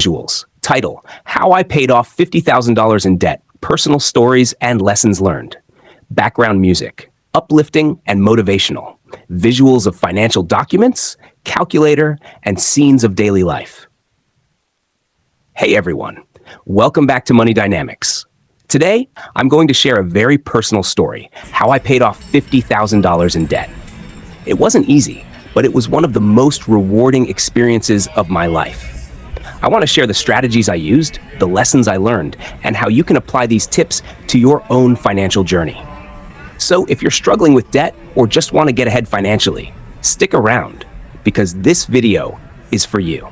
Visuals. Title: How I Paid Off $50,000 in Debt, Personal Stories and Lessons Learned. Background music: uplifting and motivational. Visuals of financial documents, calculator, and scenes of daily life. Hey everyone, welcome back to Money Dynamics. Today, I'm going to share a very personal story, how I paid off $50,000 in debt. It wasn't easy, but it was one of the most rewarding experiences of my life. I want to share the strategies I used, the lessons I learned, and how you can apply these tips to your own financial journey. So if you're struggling with debt or just want to get ahead financially, stick around, because this video is for you.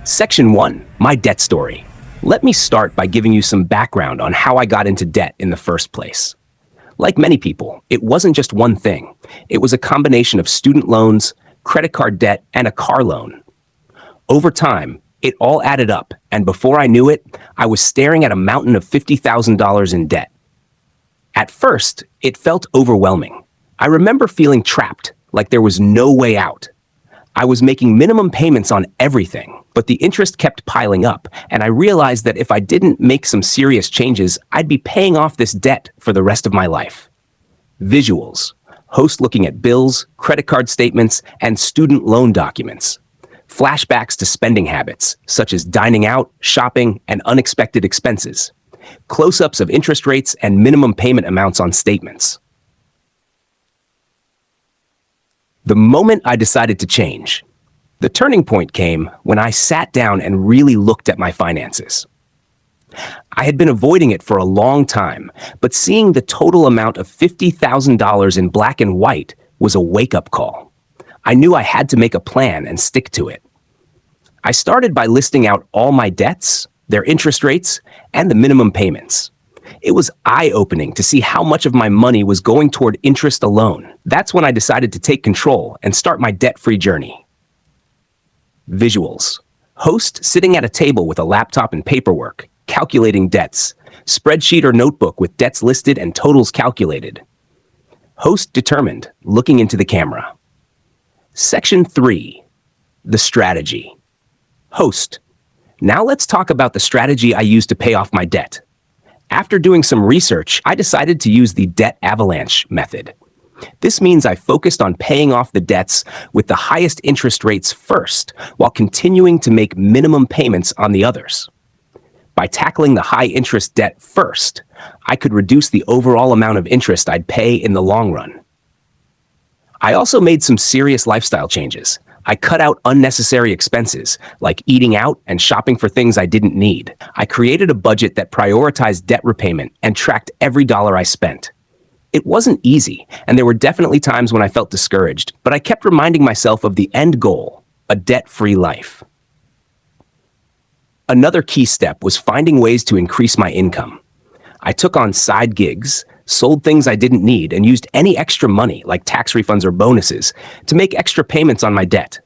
Section 1, my debt story. Let me start by giving you some background on how I got into debt in the first place. Like many people, it wasn't just one thing. It was a combination of student loans, credit card debt, and a car loan. Over time, it all added up, and before I knew it, I was staring at a mountain of $50,000 in debt. At first, it felt overwhelming. I remember feeling trapped, like there was no way out. I was making minimum payments on everything, but the interest kept piling up, and I realized that if I didn't make some serious changes, I'd be paying off this debt for the rest of my life. Visuals. Host looking at bills, credit card statements, and student loan documents. Flashbacks to spending habits, such as dining out, shopping, and unexpected expenses. Close-ups of interest rates and minimum payment amounts on statements. The moment I decided to change, the turning point came when I sat down and really looked at my finances. I had been avoiding it for a long time, but seeing the total amount of $50,000 in black and white was a wake-up call. I knew I had to make a plan and stick to it. I started by listing out all my debts, their interest rates, and the minimum payments. It was eye-opening to see how much of my money was going toward interest alone. That's when I decided to take control and start my debt-free journey. Visuals. Host sitting at a table with a laptop and paperwork, calculating debts. Spreadsheet or notebook with debts listed and totals calculated. Host determined, looking into the camera. Section 3. The strategy. Host. Now let's talk about the strategy I used to pay off my debt. After doing some research, I decided to use the debt avalanche method. This means I focused on paying off the debts with the highest interest rates first, while continuing to make minimum payments on the others. By tackling the high-interest debt first, I could reduce the overall amount of interest I'd pay in the long run. I also made some serious lifestyle changes. I cut out unnecessary expenses, like eating out and shopping for things I didn't need. I created a budget that prioritized debt repayment and tracked every dollar I spent. It wasn't easy, and there were definitely times when I felt discouraged, but I kept reminding myself of the end goal, a debt-free life. Another key step was finding ways to increase my income. I took on side gigs, sold things I didn't need, and used any extra money, like tax refunds or bonuses, to make extra payments on my debt.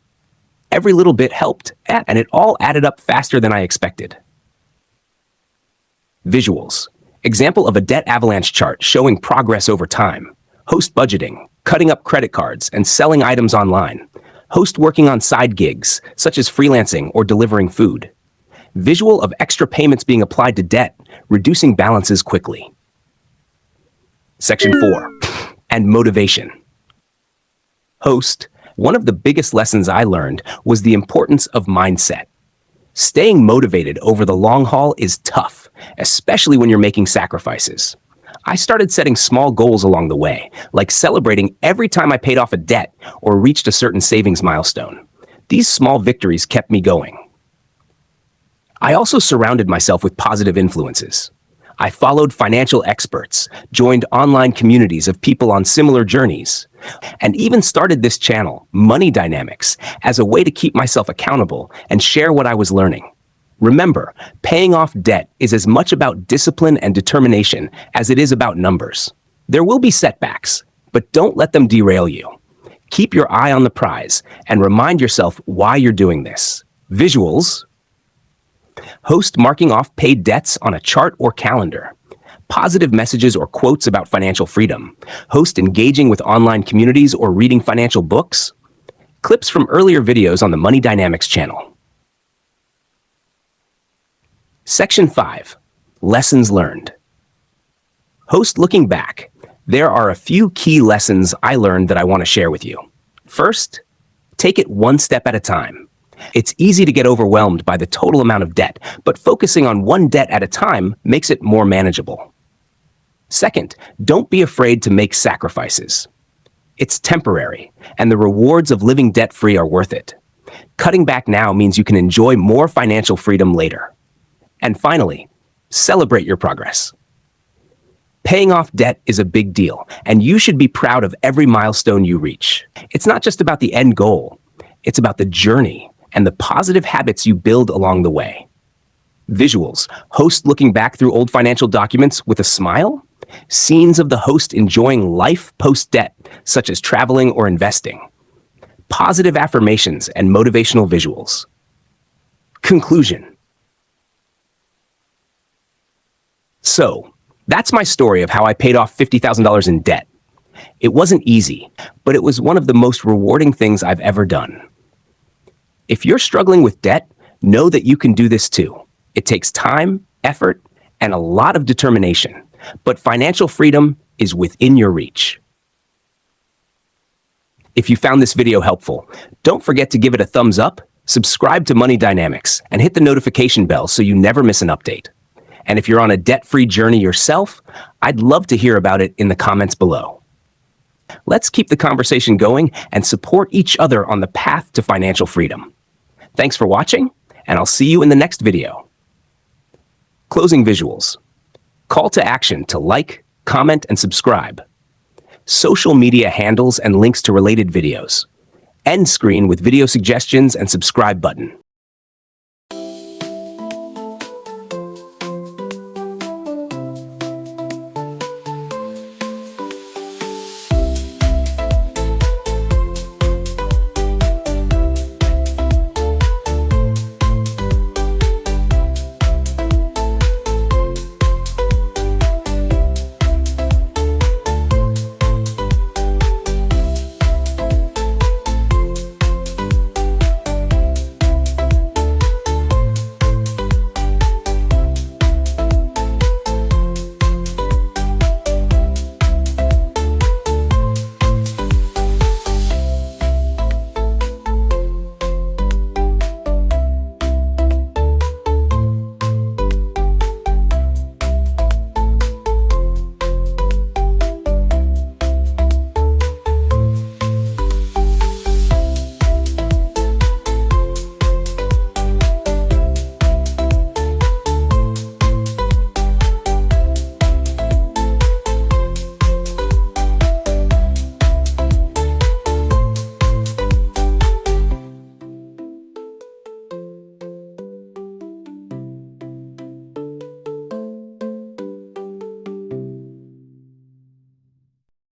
Every little bit helped, and it all added up faster than I expected. Visuals. Example of a debt avalanche chart showing progress over time. Host budgeting, cutting up credit cards, and selling items online. Host working on side gigs, such as freelancing or delivering food. Visual of extra payments being applied to debt, reducing balances quickly. Section 4. And motivation. Host. One of the biggest lessons I learned was the importance of mindset. Staying motivated over the long haul is tough, especially when you're making sacrifices. I started setting small goals along the way, like celebrating every time I paid off a debt or reached a certain savings milestone. These small victories kept me going. I also surrounded myself with positive influences. I followed financial experts, joined online communities of people on similar journeys, and even started this channel, Money Dynamics, as a way to keep myself accountable and share what I was learning. Remember, paying off debt is as much about discipline and determination as it is about numbers. There will be setbacks, but don't let them derail you. Keep your eye on the prize and remind yourself why you're doing this. Visuals. Host marking off paid debts on a chart or calendar. Positive messages or quotes about financial freedom. Host engaging with online communities or reading financial books. Clips from earlier videos on the Money Dynamics channel. Section 5. Lessons learned. Host looking back, there are a few key lessons I learned that I want to share with you. First, take it one step at a time. It's easy to get overwhelmed by the total amount of debt, but focusing on one debt at a time makes it more manageable. Second, don't be afraid to make sacrifices. It's temporary, and the rewards of living debt-free are worth it. Cutting back now means you can enjoy more financial freedom later. And finally, celebrate your progress. Paying off debt is a big deal, and you should be proud of every milestone you reach. It's not just about the end goal, it's about the journey and the positive habits you build along the way. Visuals, host looking back through old financial documents with a smile. Scenes of the host enjoying life post-debt, such as traveling or investing. Positive affirmations and motivational visuals. Conclusion. So, that's my story of how I paid off $50,000 in debt. It wasn't easy, but it was one of the most rewarding things I've ever done. If you're struggling with debt, know that you can do this too. It takes time, effort, and a lot of determination, but financial freedom is within your reach. If you found this video helpful, don't forget to give it a thumbs up, subscribe to Money Dynamics, and hit the notification bell so you never miss an update. And if you're on a debt-free journey yourself, I'd love to hear about it in the comments below. Let's keep the conversation going and support each other on the path to financial freedom. Thanks for watching, and I'll see you in the next video. Closing visuals. Call to action to like, comment, and subscribe. Social media handles and links to related videos. End screen with video suggestions and subscribe button.